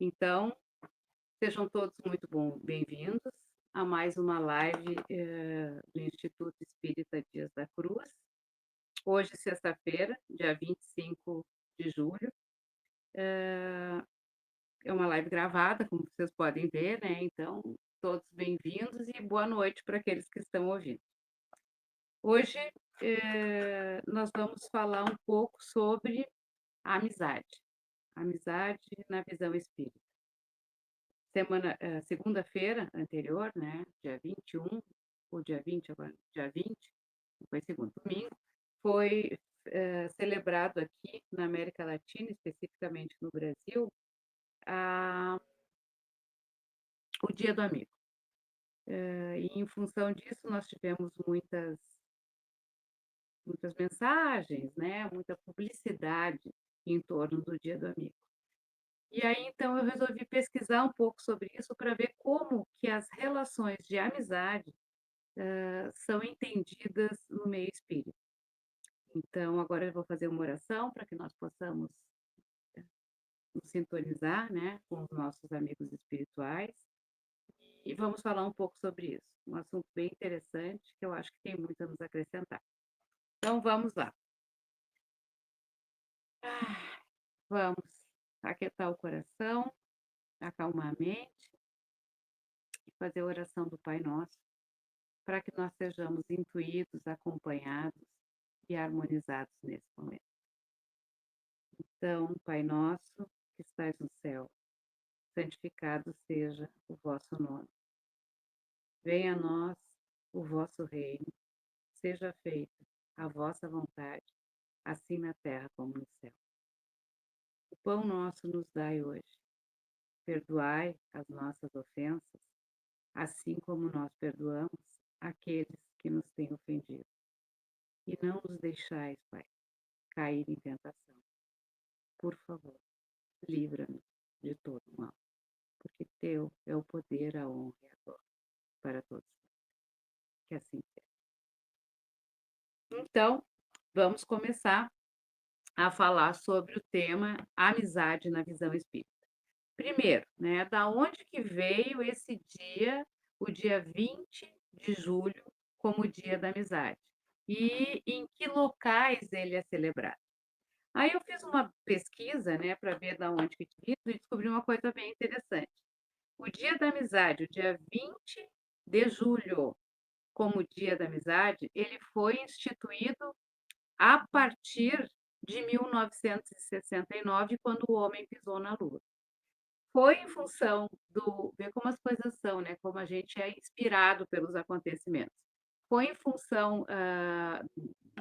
Então, sejam todos muito bem-vindos a mais uma live do Instituto Espírita Dias da Cruz. Hoje, sexta-feira, dia 25 de julho. É uma live gravada, como vocês podem ver, né? Então, todos bem-vindos e boa noite para aqueles que estão ouvindo. Hoje, nós vamos falar um pouco sobre a amizade na visão espírita. Segunda-feira anterior, né, dia 21, ou dia 20 agora, dia 20, foi segundo domingo, foi celebrado aqui na América Latina, especificamente no Brasil, a, o Dia do Amigo. E em função disso, nós tivemos muitas mensagens, né, muita publicidade em torno do Dia do Amigo. E aí, então, eu resolvi pesquisar um pouco sobre isso para ver como que as relações de amizade são entendidas no meio espírita. Então, agora eu vou fazer uma oração para que nós possamos nos sintonizar, né, com os nossos amigos espirituais e vamos falar um pouco sobre isso. Um assunto bem interessante que eu acho que tem muito a nos acrescentar. Então, vamos lá. Vamos aquietar o coração, acalmar a mente e fazer a oração do Pai Nosso para que nós sejamos intuídos, acompanhados e harmonizados nesse momento. Então, Pai Nosso, que estais no céu, santificado seja o vosso nome. Venha a nós o vosso reino, seja feita a vossa vontade, assim na terra como no céu. O pão nosso nos dai hoje. Perdoai as nossas ofensas, assim como nós perdoamos aqueles que nos têm ofendido. E não nos deixais, Pai, cair em tentação. Por favor, livra-nos de todo mal, porque teu é o poder, a honra e a glória para todos. Que assim seja. Então, vamos começar a falar sobre o tema amizade na visão espírita. Primeiro, né, da onde que veio esse dia, o dia 20 de julho, como Dia da Amizade? E em que locais ele é celebrado? Aí eu fiz uma pesquisa, né, para ver da onde que tinha e descobri uma coisa bem interessante. O Dia da Amizade, o dia 20 de julho, como Dia da Amizade, ele foi instituído a partir de 1969, quando o homem pisou na Lua. Foi em função do ver como as coisas são, né, como a gente é inspirado pelos acontecimentos. Foi em função,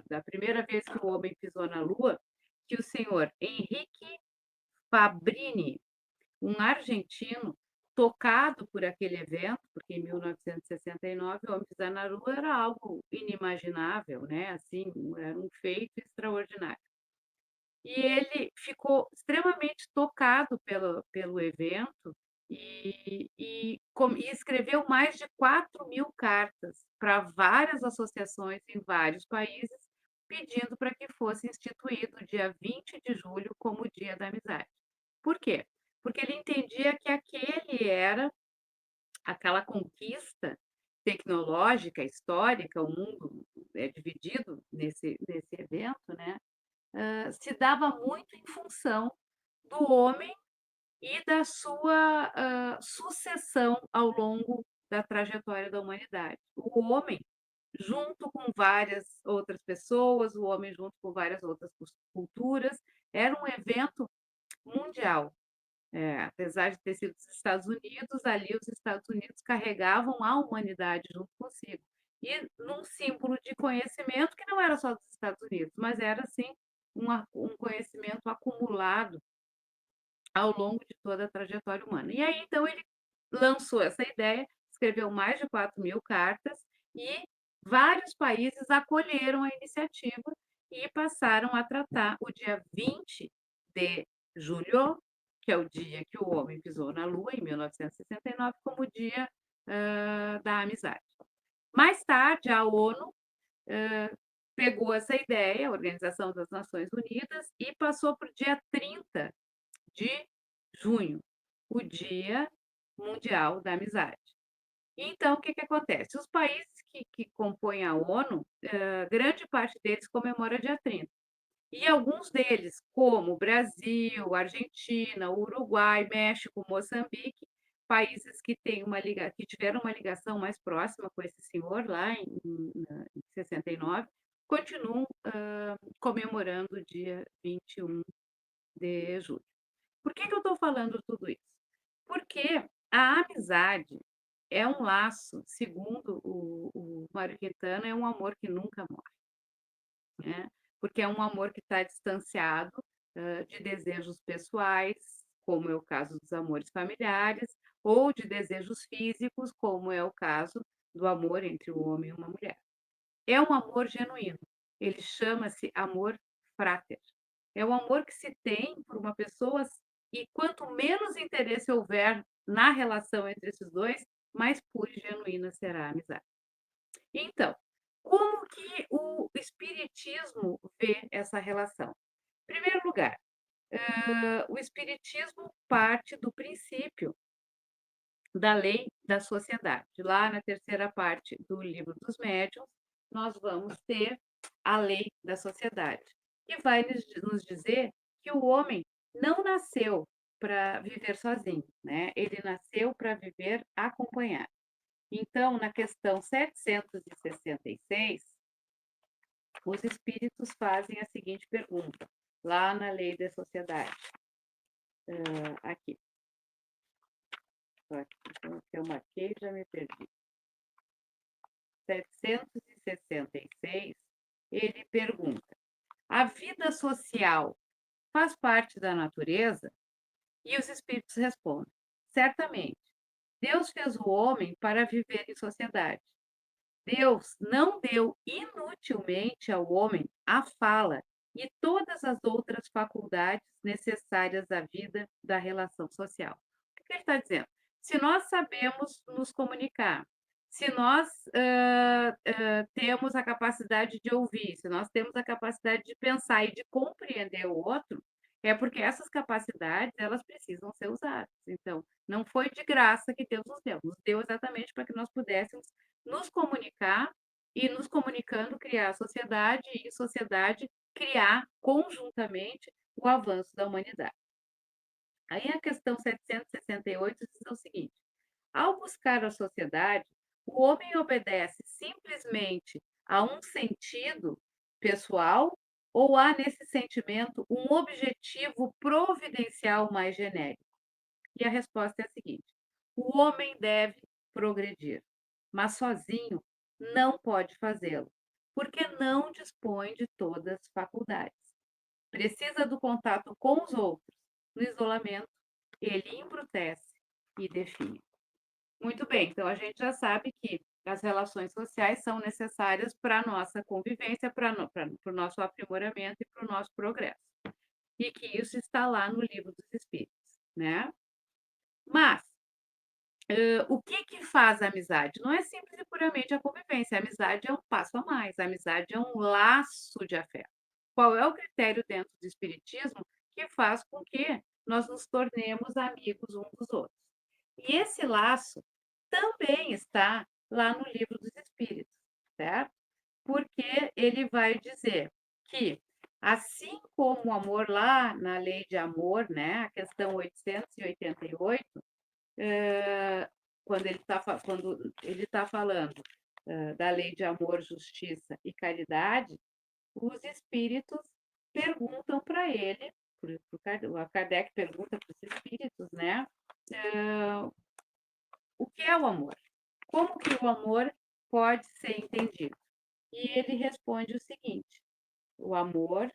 da primeira vez que o homem pisou na Lua, que o senhor Henrique Fabrini, um argentino, tocado por aquele evento, porque em 1969 o homem pisar na Lua era algo inimaginável, né, assim, era um feito extraordinário. E ele ficou extremamente tocado pelo evento e escreveu mais de 4.000 cartas para várias associações em vários países, pedindo para que fosse instituído o dia 20 de julho como o Dia da Amizade. Por quê? Porque ele entendia que aquele era aquela conquista tecnológica, histórica, o mundo é dividido nesse evento, né, se dava muito em função do homem e da sua sucessão ao longo da trajetória da humanidade. O homem, junto com várias outras pessoas, o homem junto com várias outras culturas, era um evento mundial. Apesar de ter sido os Estados Unidos, ali os Estados Unidos carregavam a humanidade junto consigo. E num símbolo de conhecimento que não era só dos Estados Unidos, mas era, assim, um conhecimento acumulado ao longo de toda a trajetória humana. E aí, então, ele lançou essa ideia, escreveu mais de 4.000 cartas e vários países acolheram a iniciativa e passaram a tratar o dia 20 de julho, que é o dia que o homem pisou na Lua, em 1969, como o dia da amizade. Mais tarde, a ONU pegou essa ideia, a Organização das Nações Unidas, e passou para o dia 30 de junho, o Dia Mundial da Amizade. Então, o que que acontece? Os países que compõem a ONU, grande parte deles comemora dia 30. E alguns deles, como Brasil, Argentina, Uruguai, México, Moçambique, países que tiveram uma ligação mais próxima com esse senhor lá em 69, continuam, comemorando o dia 21 de julho. Por que que eu estou falando tudo isso? Porque a amizade é um laço, segundo o Mário Quintana, é um amor que nunca morre, né? Porque é um amor que está distanciado, de desejos pessoais, como é o caso dos amores familiares, ou de desejos físicos, como é o caso do amor entre um homem e uma mulher. É um amor genuíno. Ele chama-se amor frater. É o amor que se tem por uma pessoa e quanto menos interesse houver na relação entre esses dois, mais pura e genuína será a amizade. Então, como que o espiritismo vê essa relação? Em primeiro lugar, o espiritismo parte do princípio da lei da sociedade. Lá na terceira parte do livro dos médiuns, nós vamos ter a lei da sociedade, que vai nos dizer que o homem não nasceu para viver sozinho, né? Ele nasceu para viver acompanhado. Então, na questão 766, os espíritos fazem a seguinte pergunta, lá na lei da sociedade. Aqui. Então, eu marquei, já me perdi. 766, ele pergunta: a vida social faz parte da natureza? E os espíritos respondem: certamente. Deus fez o homem para viver em sociedade. Deus não deu inutilmente ao homem a fala e todas as outras faculdades necessárias à vida da relação social. O que ele está dizendo? Se nós sabemos nos comunicar, se nós temos a capacidade de ouvir, se nós temos a capacidade de pensar e de compreender o outro, é porque essas capacidades elas precisam ser usadas. Então, não foi de graça que Deus nos deu exatamente para que nós pudéssemos nos comunicar e, nos comunicando, criar a sociedade e sociedade criar conjuntamente o avanço da humanidade. Aí a questão 768 diz o seguinte: ao buscar a sociedade, o homem obedece simplesmente a um sentido pessoal ou há nesse sentimento um objetivo providencial mais genérico? E a resposta é a seguinte: o homem deve progredir, mas sozinho não pode fazê-lo, porque não dispõe de todas as faculdades. Precisa do contato com os outros. No isolamento, ele embrutece e definha. Muito bem, então a gente já sabe que as relações sociais são necessárias para a nossa convivência, para o nosso aprimoramento e para o nosso progresso. E que isso está lá no livro dos Espíritos, né? Mas o que que faz a amizade? Não é simples e puramente a convivência, a amizade é um passo a mais, a amizade é um laço de afeto. Qual é o critério dentro do espiritismo que faz com que nós nos tornemos amigos uns dos outros? E esse laço também está lá no Livro dos Espíritos, certo? Porque ele vai dizer que, assim como o amor lá na lei de amor, né, a questão 888, quando ele tá falando da lei de amor, justiça e caridade, os espíritos perguntam para ele, o Kardec pergunta para os espíritos, né? O que é o amor? Como que o amor pode ser entendido? E ele responde o seguinte: o amor,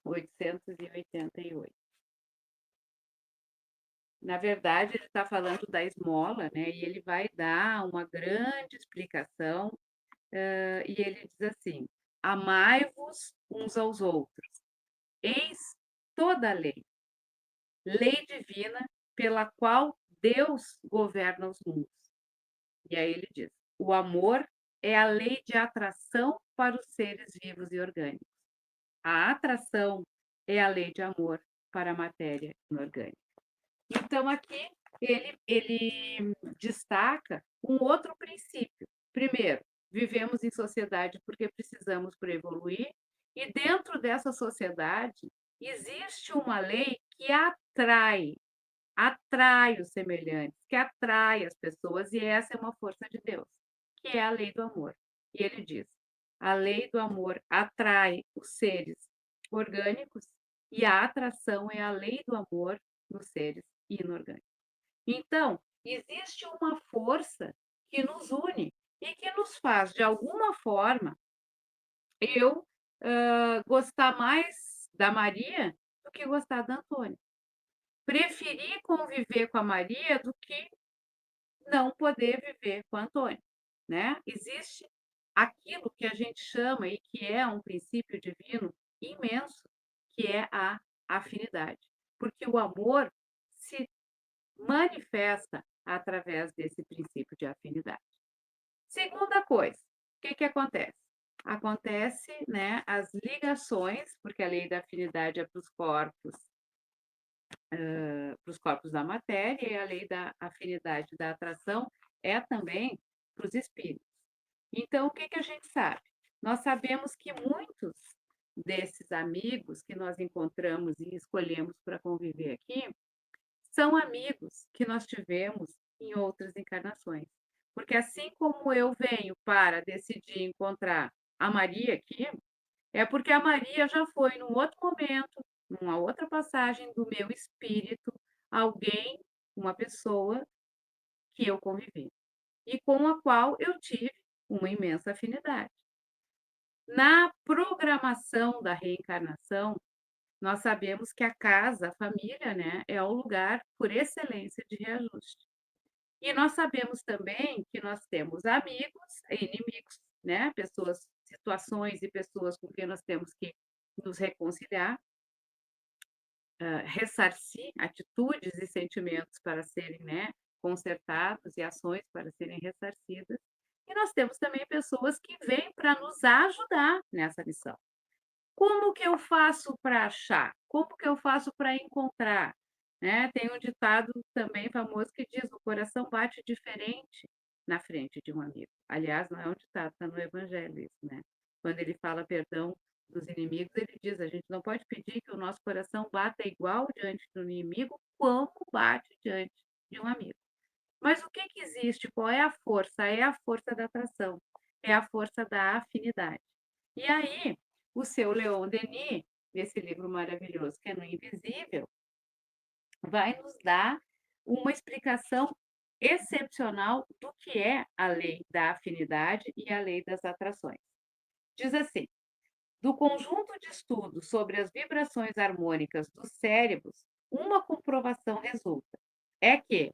888. Na verdade, ele está falando da esmola, né? E ele vai dar uma grande explicação, e ele diz assim: amai-vos uns aos outros, eis toda a lei, lei divina pela qual Deus governa os mundos. E aí ele diz: o amor é a lei de atração para os seres vivos e orgânicos. A atração é a lei de amor para a matéria inorgânica. Então, aqui ele destaca um outro princípio. Primeiro, vivemos em sociedade porque precisamos para evoluir, e dentro dessa sociedade existe uma lei que atrai os semelhantes, que atrai as pessoas, e essa é uma força de Deus, que é a lei do amor. E ele diz: a lei do amor atrai os seres orgânicos e a atração é a lei do amor nos seres inorgânicos. Então, existe uma força que nos une e que nos faz, de alguma forma, eu gostar mais da Maria do que gostar da Antônia. Preferir conviver com a Maria do que não poder viver com a Antônia, né. Existe aquilo que a gente chama e que é um princípio divino imenso, que é a afinidade, porque o amor se manifesta através desse princípio de afinidade. Segunda coisa, o que que acontece? Acontece, né, as ligações, porque a lei da afinidade é para os corpos da matéria, e a lei da afinidade da atração é também para os espíritos. Então, o que que a gente sabe? Nós sabemos que muitos desses amigos que nós encontramos e escolhemos para conviver aqui, são amigos que nós tivemos em outras encarnações. Porque assim como eu venho para decidir encontrar a Maria aqui, é porque a Maria já foi num outro momento, numa outra passagem do meu espírito, alguém, uma pessoa que eu convivi e com a qual eu tive uma imensa afinidade. Na programação da reencarnação, nós sabemos que a casa, a família, né, é o lugar por excelência de reajuste. E nós sabemos também que nós temos amigos e inimigos, né, pessoas, situações e pessoas com quem nós temos que nos reconciliar, ressarcir atitudes e sentimentos para serem, né, consertados e ações para serem ressarcidas. E nós temos também pessoas que vêm para nos ajudar nessa missão. Como que eu faço para achar? Como que eu faço para encontrar? Né, tem um ditado também famoso que diz: "O coração bate diferente na frente de um amigo". Aliás, não é um ditado, está no evangelho isso, né. Quando ele fala perdão dos inimigos, ele diz: "A gente não pode pedir que o nosso coração bata igual diante do inimigo como bate diante de um amigo". Mas o que que existe? Qual é a força? É a força da atração, é a força da afinidade. E aí, o seu Leon Denis, nesse livro maravilhoso que é No Invisível, vai nos dar uma explicação excepcional do que é a lei da afinidade e a lei das atrações. Diz assim: do conjunto de estudos sobre as vibrações harmônicas dos cérebros, uma comprovação resulta: é que,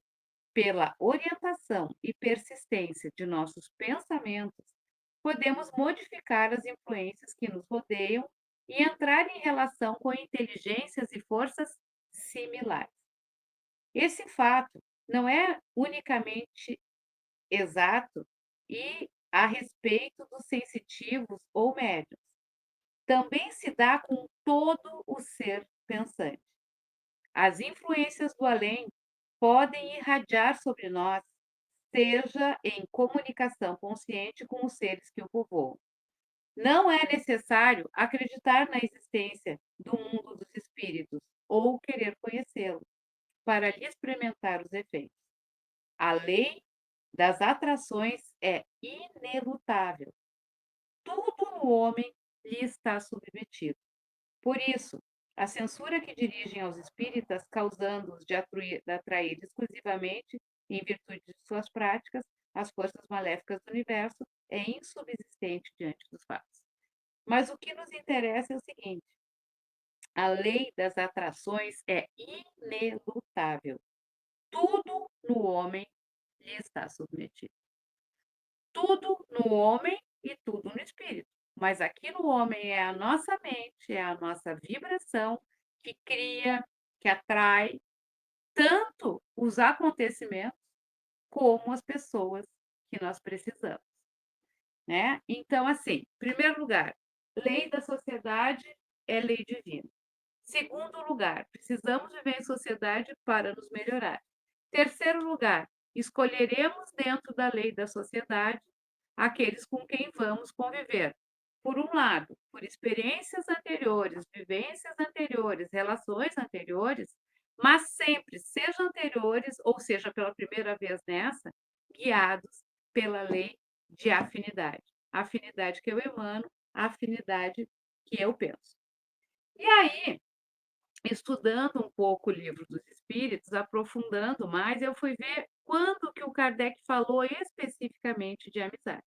pela orientação e persistência de nossos pensamentos, podemos modificar as influências que nos rodeiam e entrar em relação com inteligências e forças similares. Esse fato não é unicamente exato e a respeito dos sensitivos ou médios. Também se dá com todo o ser pensante. As influências do além podem irradiar sobre nós, seja em comunicação consciente com os seres que o povoam. Não é necessário acreditar na existência do mundo dos espíritos ou querer conhecê-lo para lhe experimentar os efeitos. A lei das atrações é inelutável. Tudo no homem lhe está submetido. Por isso, a censura que dirigem aos espíritas, causando-os de atrair exclusivamente, em virtude de suas práticas, as forças maléficas do universo, é insubsistente diante dos fatos. Mas o que nos interessa é o seguinte: a lei das atrações é inelutável. Tudo no homem lhe está submetido. Tudo no homem e tudo no espírito. Mas aqui no homem é a nossa mente, é a nossa vibração que cria, que atrai tanto os acontecimentos como as pessoas que nós precisamos, né? Então, assim, em primeiro lugar, lei da sociedade é lei divina. Segundo lugar, precisamos viver em sociedade para nos melhorar. Terceiro lugar, escolheremos dentro da lei da sociedade aqueles com quem vamos conviver. Por um lado, por experiências anteriores, vivências anteriores, relações anteriores, mas sempre, seja anteriores ou seja pela primeira vez nessa, guiados pela lei de afinidade. A afinidade que eu emano, a afinidade que eu penso. E aí, estudando um pouco o Livro dos Espíritos, aprofundando mais, eu fui ver quando que o Kardec falou especificamente de amizade.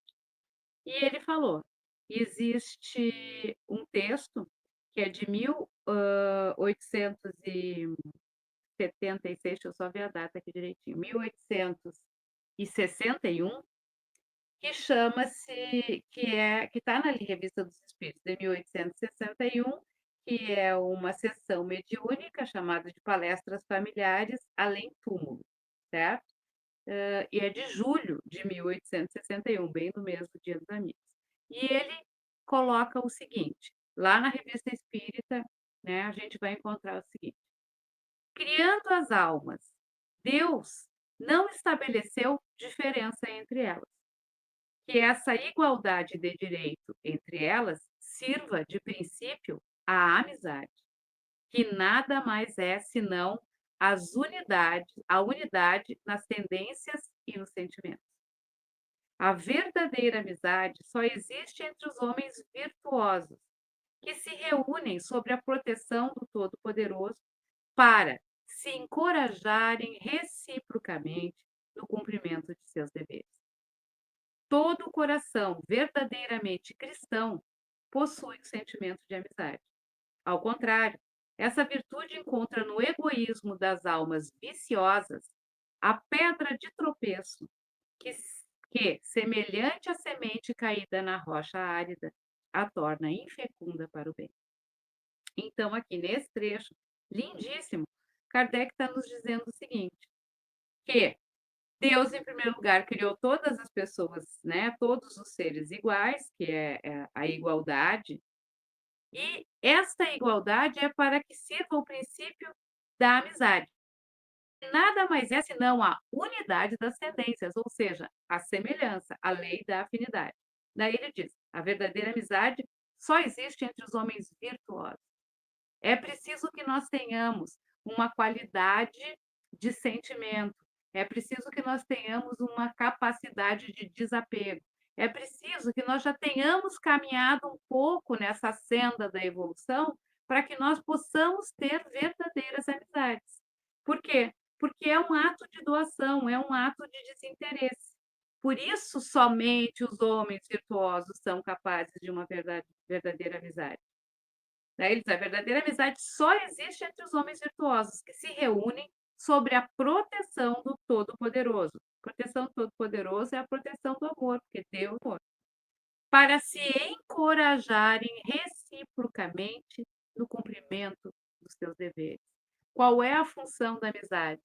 E ele falou: existe um texto que é de 1876, deixa eu só ver a data aqui direitinho, 1861, que chama-se, que está na Revista dos Espíritos, de 1861, que é uma sessão mediúnica chamada de Palestras Familiares Além Túmulo, certo? E é de julho de 1861, bem no mesmo Dia dos Amigos. E ele coloca o seguinte, lá na Revista Espírita, né, a gente vai encontrar o seguinte: criando as almas, Deus não estabeleceu diferença entre elas, que essa igualdade de direito entre elas sirva de princípio à amizade, que nada mais é senão a unidade nas tendências e nos sentimentos. A verdadeira amizade só existe entre os homens virtuosos, que se reúnem sob a proteção do Todo-Poderoso para se encorajarem reciprocamente no cumprimento de seus deveres. Todo o coração verdadeiramente cristão possui o sentimento de amizade. Ao contrário, essa virtude encontra no egoísmo das almas viciosas a pedra de tropeço que, semelhante à semente caída na rocha árida, a torna infecunda para o bem. Então, aqui nesse trecho lindíssimo, Kardec está nos dizendo o seguinte, que Deus, em primeiro lugar, criou todas as pessoas, né, todos os seres iguais, que é a igualdade, e esta igualdade é para que sirva o princípio da amizade. Nada mais é senão a unidade das tendências, ou seja, a semelhança, a lei da afinidade. Daí ele diz: a verdadeira amizade só existe entre os homens virtuosos. É preciso que nós tenhamos uma qualidade de sentimento, é preciso que nós tenhamos uma capacidade de desapego, é preciso que nós já tenhamos caminhado um pouco nessa senda da evolução para que nós possamos ter verdadeiras amizades. Por quê? Porque é um ato de doação, é um ato de desinteresse. Por isso, somente os homens virtuosos são capazes de uma verdadeira amizade. Daí ele diz: a verdadeira amizade só existe entre os homens virtuosos, que se reúnem sobre a proteção do Todo-Poderoso. Proteção do Todo-Poderoso é a proteção do amor, porque Deus é amor. Para se encorajarem reciprocamente no cumprimento dos seus deveres. Qual é a função da amizade?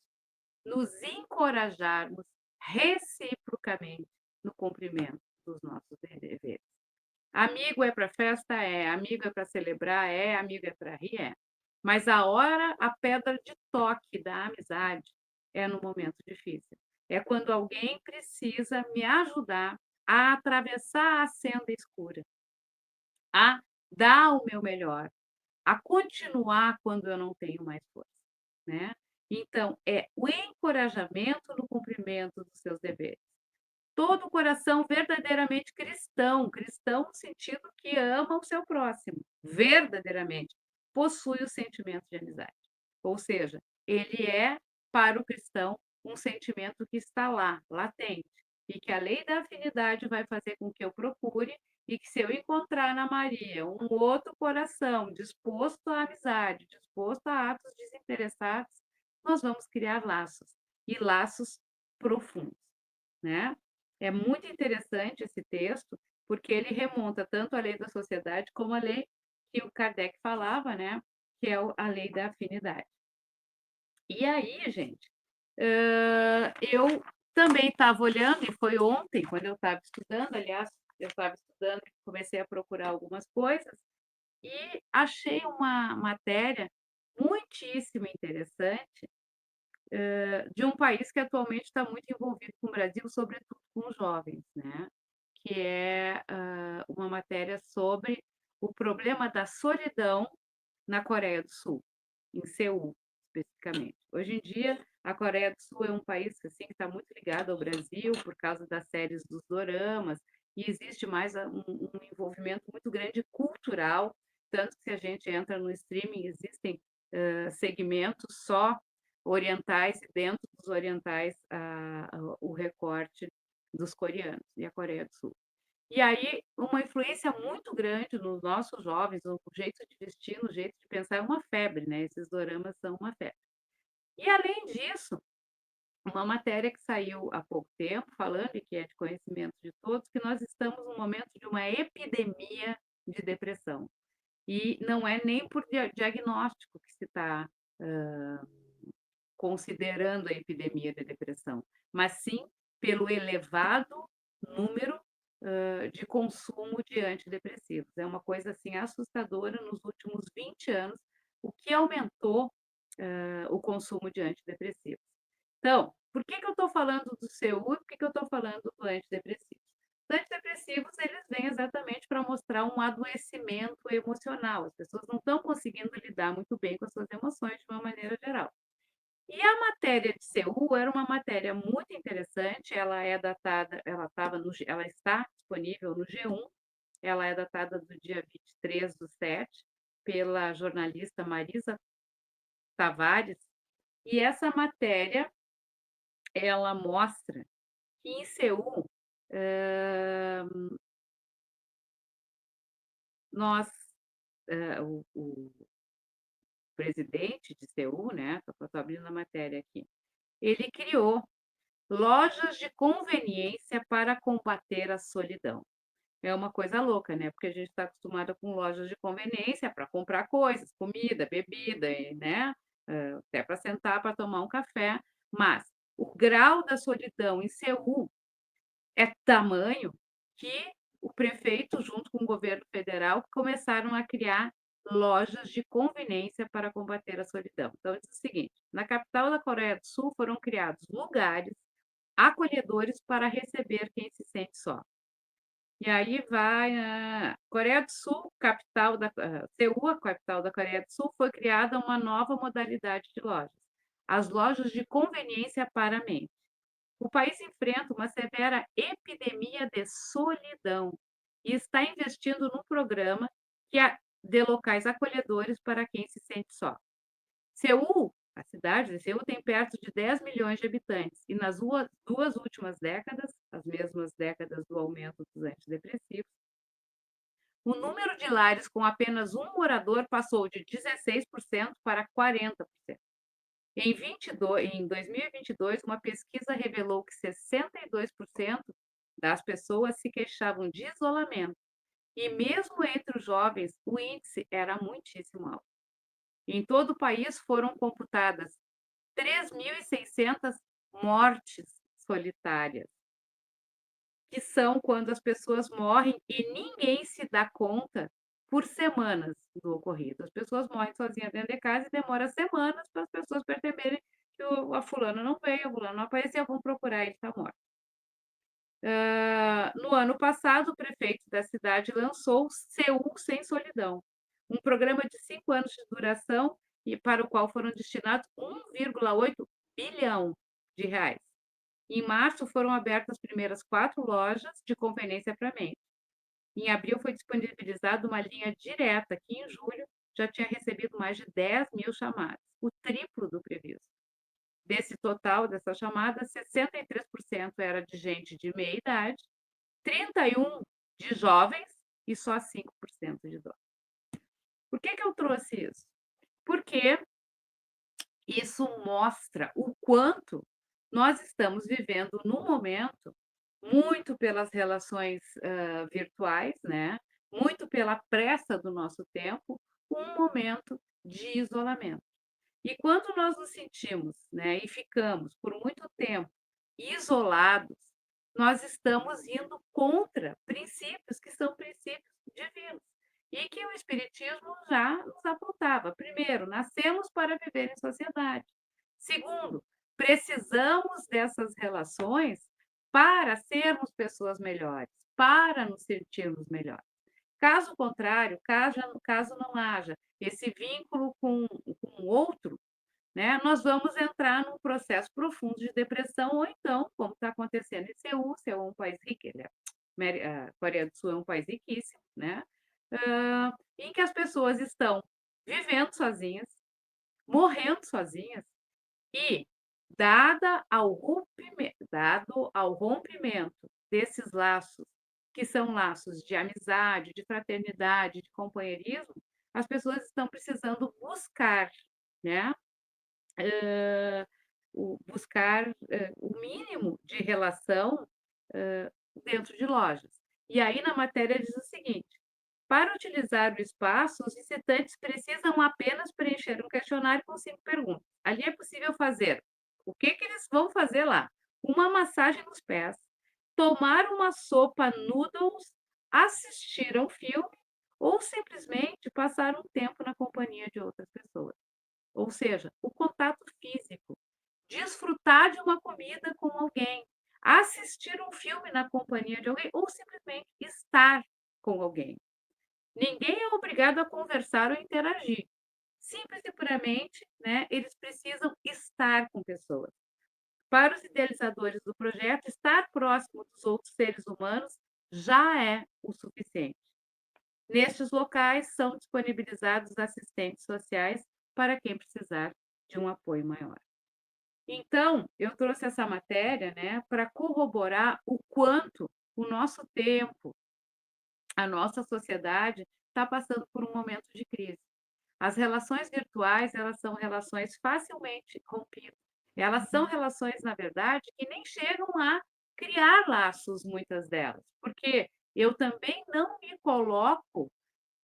Nos encorajarmos reciprocamente no cumprimento dos nossos deveres. Amigo é para festa? É. Amigo é para celebrar? É. Amigo é para rir? É. Mas a pedra de toque da amizade é no momento difícil. É quando alguém precisa me ajudar a atravessar a senda escura, a dar o meu melhor, a continuar quando eu não tenho mais força, né? Então, é o encorajamento no cumprimento dos seus deveres. Todo o coração verdadeiramente cristão, cristão no sentido que ama o seu próximo, verdadeiramente, possui o sentimento de amizade. Ou seja, ele é, para o cristão, um sentimento que está lá, latente, e que a lei da afinidade vai fazer com que eu procure, e que se eu encontrar na Maria um outro coração disposto à amizade, disposto a atos desinteressados, nós vamos criar laços, e laços profundos, né? É muito interessante esse texto, porque ele remonta tanto à lei da sociedade como à lei que o Kardec falava, né? Que é a lei da afinidade. E aí, gente, eu também estava olhando, e foi ontem, quando eu estava estudando, aliás, eu estava estudando, comecei a procurar algumas coisas, e achei uma matéria muitíssimo interessante, de um país que atualmente está muito envolvido com o Brasil, sobretudo com os jovens, né, que é, uma matéria sobre o problema da solidão na Coreia do Sul, em Seul, especificamente. Hoje em dia, a Coreia do Sul é um país assim, que está muito ligado ao Brasil por causa das séries dos doramas, e existe mais um envolvimento muito grande cultural, tanto que se a gente entra no streaming, existem segmentos só orientais, e dentro dos orientais, o recorte dos coreanos e a Coreia do Sul. E aí, uma influência muito grande nos nossos jovens, no jeito de vestir, no jeito de pensar, é uma febre, né, esses doramas são uma febre. E além disso, uma matéria que saiu há pouco tempo, falando, e que é de conhecimento de todos, que nós estamos num momento de uma epidemia de depressão. E não é nem por diagnóstico que se está considerando a epidemia de depressão, mas sim pelo elevado número, de consumo de antidepressivos. É uma coisa, assim, assustadora nos últimos 20 anos, o que aumentou, o consumo de antidepressivos. Então, por que que eu estou falando do seu e por que que eu estou falando do antidepressivo? Os antidepressivos, eles vêm exatamente para mostrar um adoecimento emocional, as pessoas não estão conseguindo lidar muito bem com as suas emoções de uma maneira geral. E a matéria de Seul era uma matéria muito interessante, ela é datada, ela está disponível no G1, ela é datada do dia 23/7, pela jornalista Marisa Tavares, e essa matéria, ela mostra que em Seul, hã, nós, o presidente de Seul, né, tô abrindo a matéria aqui, ele criou lojas de conveniência para combater a solidão. É uma coisa louca, né, porque a gente está acostumada com lojas de conveniência para comprar coisas, comida, bebida e, né, até para sentar para tomar um café, mas o grau da solidão em Seul é tamanho que o prefeito, junto com o governo federal, começaram a criar lojas de conveniência para combater a solidão. Então diz o seguinte: na capital da Coreia do Sul foram criados lugares acolhedores para receber quem se sente só. E aí vai a Coreia do Sul, Seul, a capital da Coreia do Sul, foi criada uma nova modalidade de lojas, as lojas de conveniência para a mente. O país enfrenta uma severa epidemia de solidão e está investindo num programa de locais acolhedores para quem se sente só. Seul, a cidade de Seul, tem perto de 10 milhões de habitantes e nas duas últimas décadas, as mesmas décadas do aumento dos antidepressivos, o número de lares com apenas um morador passou de 16% para 40%. Em 2022, uma pesquisa revelou que 62% das pessoas se queixavam de isolamento, e mesmo entre os jovens, o índice era muitíssimo alto. Em todo o país foram computadas 3.600 mortes solitárias, que são quando as pessoas morrem e ninguém se dá conta por semanas do ocorrido. As pessoas morrem sozinhas dentro de casa e demora semanas para as pessoas perceberem que a fulana não veio, a fulana não apareceu, vão procurar, ele está morto. No ano passado, o prefeito da cidade lançou Seul Sem Solidão, um programa de 5 anos de duração e para o qual foram destinados 1,8 bilhão de reais. Em março, foram abertas as primeiras 4 lojas de conveniência para mente. Em abril, foi disponibilizada uma linha direta, que em julho já tinha recebido mais de 10.000 chamadas, o triplo do previsto. Desse total, dessa chamada, 63% era de gente de meia idade, 31% de jovens e só 5% de idosos. Por que que eu trouxe isso? Porque isso mostra o quanto nós estamos vivendo num momento, muito pelas relações, virtuais, né, muito pela pressa do nosso tempo, um momento de isolamento. E quando nós nos sentimos, né, e ficamos por muito tempo isolados, nós estamos indo contra princípios que são princípios divinos. e que o espiritismo já nos apontava. Primeiro, nascemos para viver em sociedade. Segundo, precisamos dessas relações para sermos pessoas melhores, para nos sentirmos melhores. Caso contrário, caso não haja esse vínculo com o outro, né, nós vamos entrar num processo profundo de depressão, ou então, como está acontecendo em Seul, Seul é um país rico, a Coreia do Sul é um país riquíssimo, né, em que as pessoas estão vivendo sozinhas, morrendo sozinhas, e dado ao rompimento desses laços, que são laços de amizade, de fraternidade, de companheirismo, as pessoas estão precisando buscar, né, hã, o mínimo de relação, hã, dentro de lojas. E aí na matéria diz o seguinte: para utilizar o espaço, os visitantes precisam apenas preencher um questionário com 5 perguntas. Ali é possível fazer o que que eles vão fazer lá? Uma massagem nos pés, tomar uma sopa noodles, assistir a um filme ou simplesmente passar um tempo na companhia de outras pessoas. Ou seja, o contato físico, desfrutar de uma comida com alguém, assistir um filme na companhia de alguém ou simplesmente estar com alguém. Ninguém é obrigado a conversar ou interagir. Simples e puramente, né, eles precisam estar com pessoas. Para os idealizadores do projeto, estar próximo dos outros seres humanos já é o suficiente. Nestes locais são disponibilizados assistentes sociais para quem precisar de um apoio maior. Então, eu trouxe essa matéria, né, para corroborar o quanto o nosso tempo, a nossa sociedade está passando por um momento de crise. As relações virtuais, elas são relações facilmente rompidas. Elas são relações, na verdade, que nem chegam a criar laços, muitas delas, porque eu também não me coloco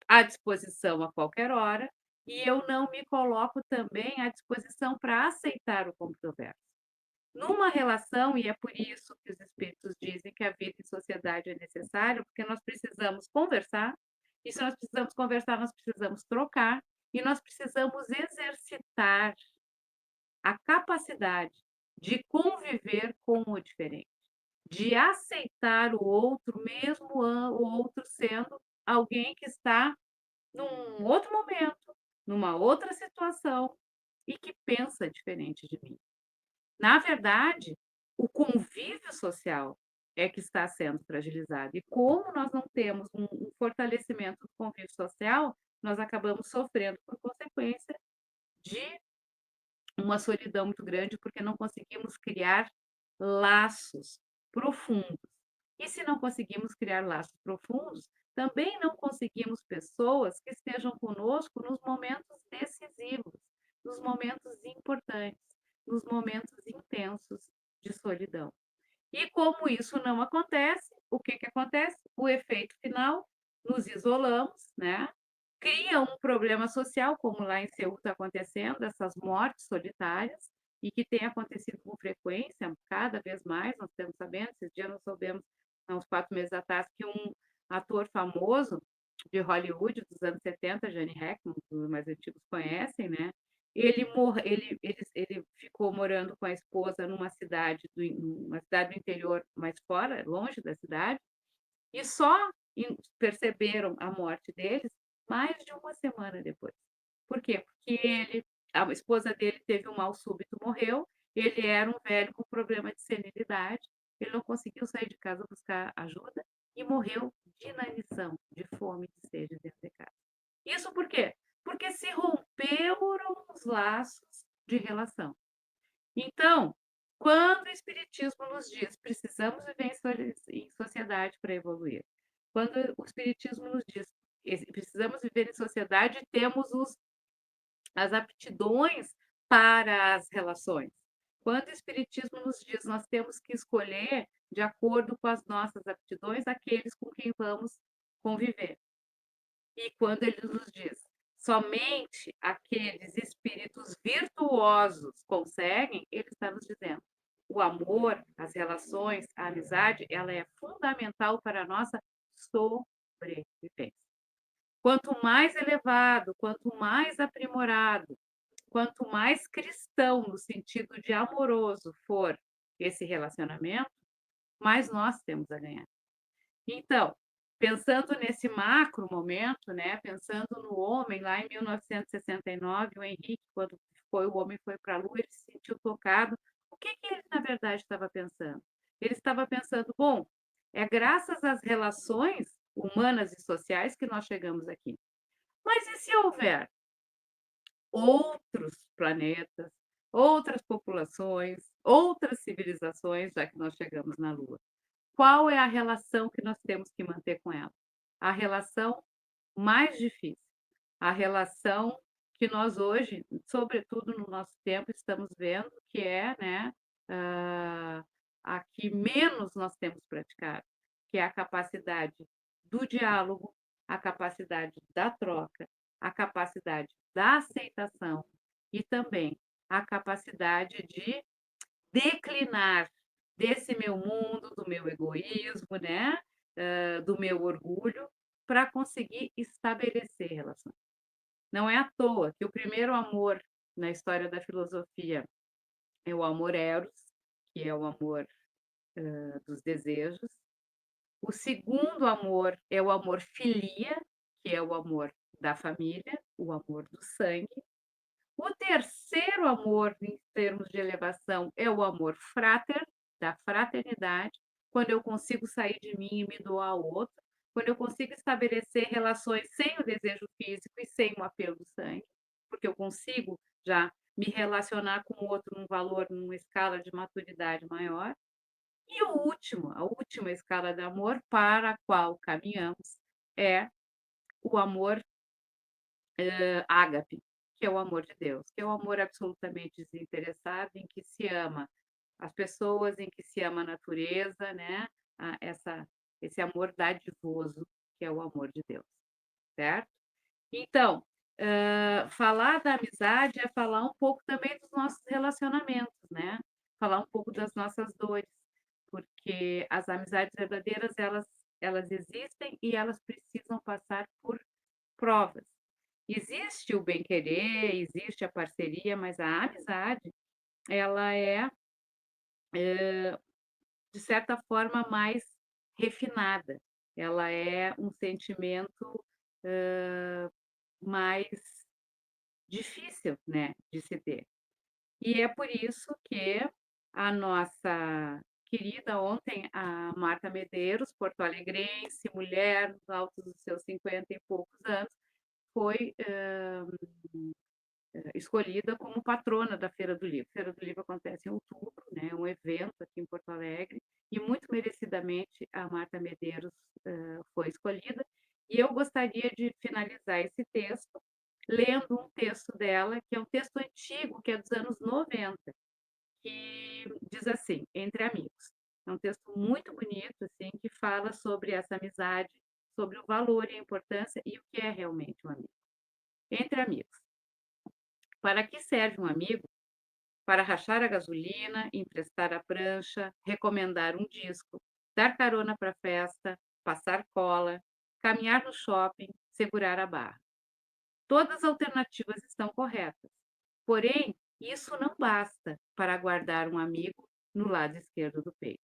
à disposição a qualquer hora e eu não me coloco também à disposição para aceitar o controverso. Numa relação, e é por isso que os espíritos dizem que a vida em sociedade é necessária, porque nós precisamos conversar, e se nós precisamos conversar, nós precisamos trocar, e nós precisamos exercitar a capacidade de conviver com o diferente, de aceitar o outro, mesmo o outro sendo alguém que está num outro momento, numa outra situação e que pensa diferente de mim. Na verdade, o convívio social é que está sendo fragilizado. E como nós não temos um fortalecimento do convívio social, nós acabamos sofrendo por consequência de uma solidão muito grande, porque não conseguimos criar laços profundos. E se não conseguimos criar laços profundos, também não conseguimos pessoas que estejam conosco nos momentos decisivos, nos momentos importantes, nos momentos intensos de solidão. E como isso não acontece, o que que acontece? O efeito final, nos isolamos, né? Cria um problema social, como lá em Seul está acontecendo, essas mortes solitárias, e que tem acontecido com frequência, cada vez mais, nós estamos sabendo, esses dias nós soubemos, há uns 4 meses atrás, que um ator famoso de Hollywood dos anos 70, Gene Hackman, os mais antigos conhecem, né? Ele ficou morando com a esposa numa cidade do interior, mais fora, longe da cidade, e só perceberam a morte deles mais de uma semana depois. Por quê? Porque a esposa dele teve um mal súbito, morreu, ele era um velho com problema de senilidade, ele não conseguiu sair de casa buscar ajuda e morreu de inanição, de fome, de sede dentro de casa. Isso por quê? Porque se romperam os laços de relação. Então, quando o espiritismo nos diz: "Precisamos viver em sociedade para evoluir", quando o espiritismo nos diz: "Precisamos viver em sociedade", temos os as aptidões para as relações. Quando o espiritismo nos diz: "Nós temos que escolher, de acordo com as nossas aptidões, aqueles com quem vamos conviver". E quando ele nos diz: "Somente aqueles espíritos virtuosos conseguem", ele está nos dizendo: o amor, as relações, a amizade, ela é fundamental para a nossa sobrevivência. Quanto mais elevado, quanto mais aprimorado, quanto mais cristão, no sentido de amoroso, for esse relacionamento, mais nós temos a ganhar. Então, pensando nesse macro momento, né, pensando no homem lá em 1969, o Henrique, quando o homem foi para a Lua, ele se sentiu tocado. O que que ele, na verdade, estava pensando? Ele estava pensando: "Bom, é graças às relações humanas e sociais que nós chegamos aqui. Mas e se houver outros planetas, outras populações, outras civilizações, já que nós chegamos na Lua? Qual é a relação que nós temos que manter com ela? A relação mais difícil, a relação que nós hoje, sobretudo no nosso tempo, estamos vendo que é, né, hã, a que menos nós temos praticado, que é a capacidade do diálogo, a capacidade da troca, a capacidade da aceitação e também a capacidade de declinar desse meu mundo, do meu egoísmo, né, do meu orgulho, para conseguir estabelecer relações. Não é à toa que o primeiro amor na história da filosofia é o amor eros, que é o amor, dos desejos. O segundo amor é o amor filia, que é o amor da família, o amor do sangue. O terceiro amor, em termos de elevação, é o amor frater, da fraternidade, quando eu consigo sair de mim e me doar ao outro, quando eu consigo estabelecer relações sem o desejo físico e sem o apelo do sangue, porque eu consigo já me relacionar com o outro num valor, numa escala de maturidade maior. E o último, a última escala de amor para a qual caminhamos é o amor ágape, que é o amor de Deus, que é o amor absolutamente desinteressado, em que se ama as pessoas, em que se ama a natureza, né, essa esse amor dadivoso, que é o amor de Deus, certo? Então, falar da amizade é falar um pouco também dos nossos relacionamentos, né, falar um pouco das nossas dores, porque as amizades verdadeiras, elas existem e elas precisam passar por provas. Existe o bem-querer, existe a parceria, mas a amizade, ela é, de certa forma, mais refinada. Ela é um sentimento, mais difícil, né, de se ter. E é por isso que a nossa querida ontem, a Marta Medeiros, porto-alegrense, mulher, nos altos dos seus 50 e poucos anos, foi, escolhida como patrona da Feira do Livro. A Feira do Livro acontece em outubro, né, é um evento aqui em Porto Alegre, e muito merecidamente a Marta Medeiros foi escolhida. E eu gostaria de finalizar esse texto lendo um texto dela, que é um texto antigo, que é dos anos 90, que diz assim: Entre Amigos. É um texto muito bonito, assim, que fala sobre essa amizade, sobre o valor e a importância e o que é realmente um amigo. Entre amigos. Para que serve um amigo? Para rachar a gasolina, emprestar a prancha, recomendar um disco, dar carona para festa, passar cola, caminhar no shopping, segurar a barra. Todas as alternativas estão corretas. Porém, isso não basta para guardar um amigo no lado esquerdo do peito.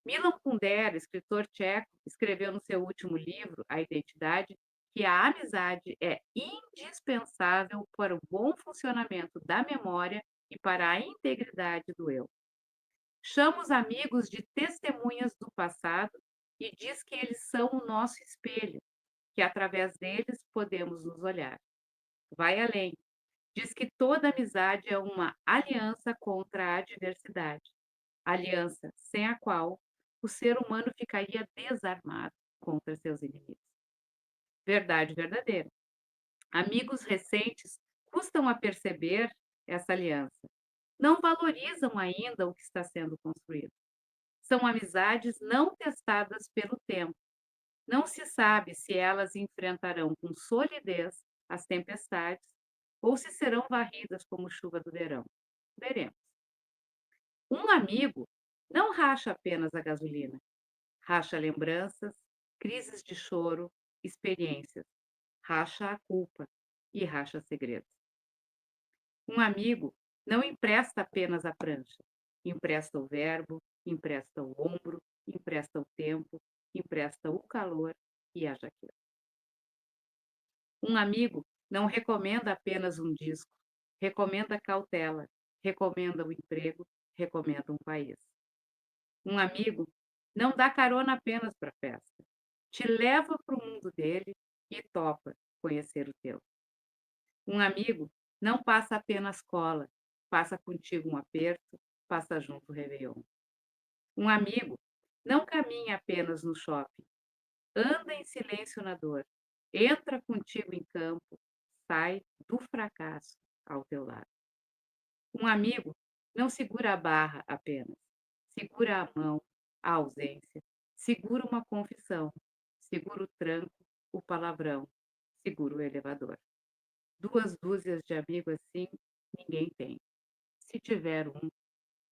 Milan Kundera, escritor tcheco, escreveu no seu último livro, A Identidade, que a amizade é indispensável para o bom funcionamento da memória e para a integridade do eu. Chama os amigos de testemunhas do passado e diz que eles são o nosso espelho, que através deles podemos nos olhar. Vai além. Diz que toda amizade é uma aliança contra a adversidade, aliança sem a qual o ser humano ficaria desarmado contra seus inimigos. Verdade verdadeira. Amigos recentes custam a perceber essa aliança. Não valorizam ainda o que está sendo construído. São amizades não testadas pelo tempo. Não se sabe se elas enfrentarão com solidez as tempestades ou se serão varridas como chuva do verão. Veremos. Um amigo não racha apenas a gasolina, racha lembranças, crises de choro, experiências. racha a culpa e racha segredos. Um amigo não empresta apenas a prancha, empresta o verbo, empresta o ombro, empresta o tempo, empresta o calor e a jaqueta. Um amigo não recomenda apenas um disco, recomenda cautela, recomenda o emprego, recomenda um país. Um amigo não dá carona apenas para a festa, te leva para o mundo dele e topa conhecer o teu. Um amigo não passa apenas cola, passa contigo um aperto, passa junto o réveillon. Um amigo não caminha apenas no shopping, anda em silêncio na dor, entra contigo em campo, sai do fracasso ao teu lado. Um amigo não segura a barra apenas, segura a mão, a ausência, segura uma confissão, segura o tranco, o palavrão, segura o elevador. Duas dúzias de amigos assim, ninguém tem. Se tiver um,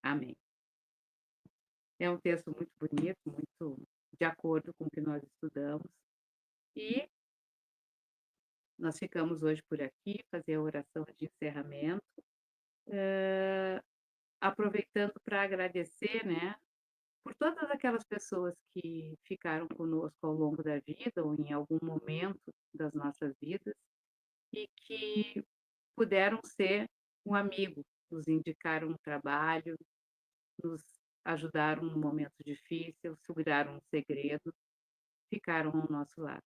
amém. É um texto muito bonito, muito de acordo com o que nós estudamos. E nós ficamos hoje por aqui, fazer a oração de encerramento, aproveitando para agradecer, né, por todas aquelas pessoas que ficaram conosco ao longo da vida ou em algum momento das nossas vidas e que puderam ser um amigo, nos indicaram um trabalho, nos ajudaram num momento difícil, seguraram um segredo, ficaram ao nosso lado.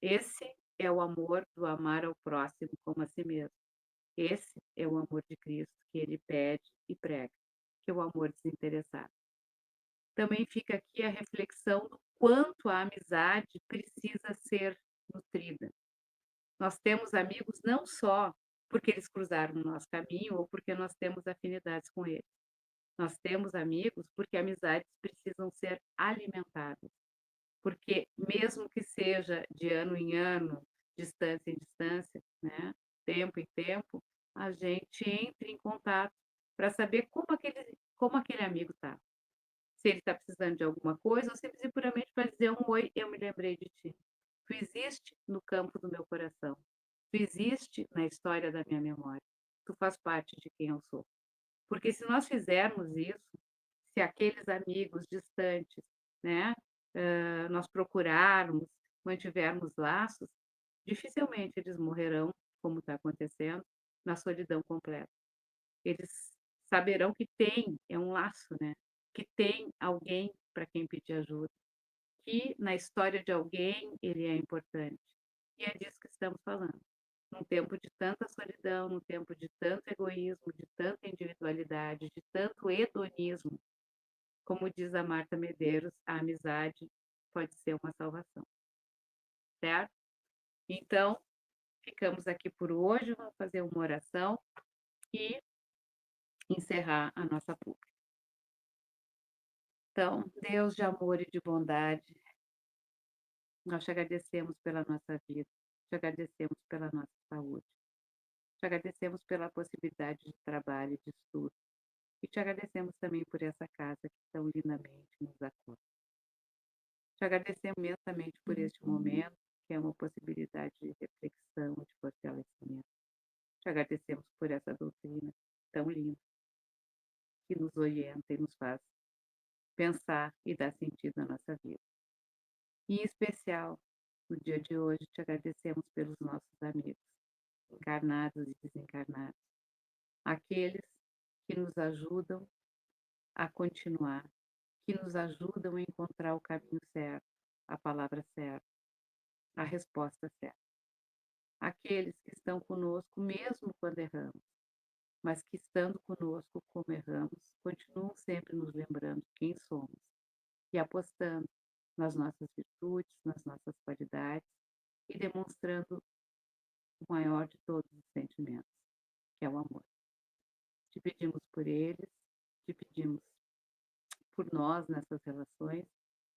Esse é o amor do amar ao próximo como a si mesmo. Esse é o amor de Cristo que ele pede e prega, que é o amor desinteressado. Também fica aqui a reflexão do quanto a amizade precisa ser nutrida. Nós temos amigos não só porque eles cruzaram o nosso caminho ou porque nós temos afinidades com eles. Nós temos amigos porque amizades precisam ser alimentadas. Porque mesmo que seja de ano em ano, distância em distância, né, tempo em tempo, a gente entra em contato para saber como aquele amigo está. Se ele está precisando de alguma coisa ou simplesmente e puramente para dizer um oi, eu me lembrei de ti. Tu existe no campo do meu coração. Tu existe na história da minha memória. Tu faz parte de quem eu sou. Porque se nós fizermos isso, se aqueles amigos distantes, né, nós procurarmos, mantivermos laços, dificilmente eles morrerão, como está acontecendo, na solidão completa. Eles saberão que tem, é um laço, né, que tem alguém para quem pedir ajuda, que na história de alguém ele é importante. E é disso que estamos falando. Num tempo de tanta solidão, num tempo de tanto egoísmo, de tanta individualidade, de tanto hedonismo, como diz a Marta Medeiros, a amizade pode ser uma salvação, certo? Então, ficamos aqui por hoje, vamos fazer uma oração e encerrar a nossa PUC. Então, Deus de amor e de bondade, nós te agradecemos pela nossa vida, te agradecemos pela nossa saúde, te agradecemos pela possibilidade de trabalho e de estudo, e te agradecemos também por essa casa que tão lindamente nos acolhe. Te agradecemos imensamente por este momento, que é uma possibilidade de reflexão, de fortalecimento. Te agradecemos por essa doutrina tão linda, que nos orienta e nos faz pensar e dar sentido à nossa vida. E, em especial, no dia de hoje, te agradecemos pelos nossos amigos, encarnados e desencarnados, aqueles que nos ajudam a continuar, que nos ajudam a encontrar o caminho certo, a palavra certa, a resposta certa. Aqueles que estão conosco mesmo quando erramos, mas que estando conosco como erramos, continuam sempre nos lembrando quem somos e apostando nas nossas virtudes, nas nossas qualidades e demonstrando o maior de todos os sentimentos, que é o amor. Te pedimos por eles, te pedimos por nós nessas relações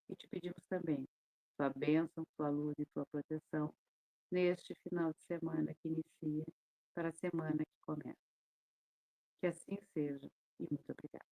e te pedimos também tua bênção, tua luz e tua proteção neste final de semana que inicia para a semana que começa. Que assim seja e muito obrigada.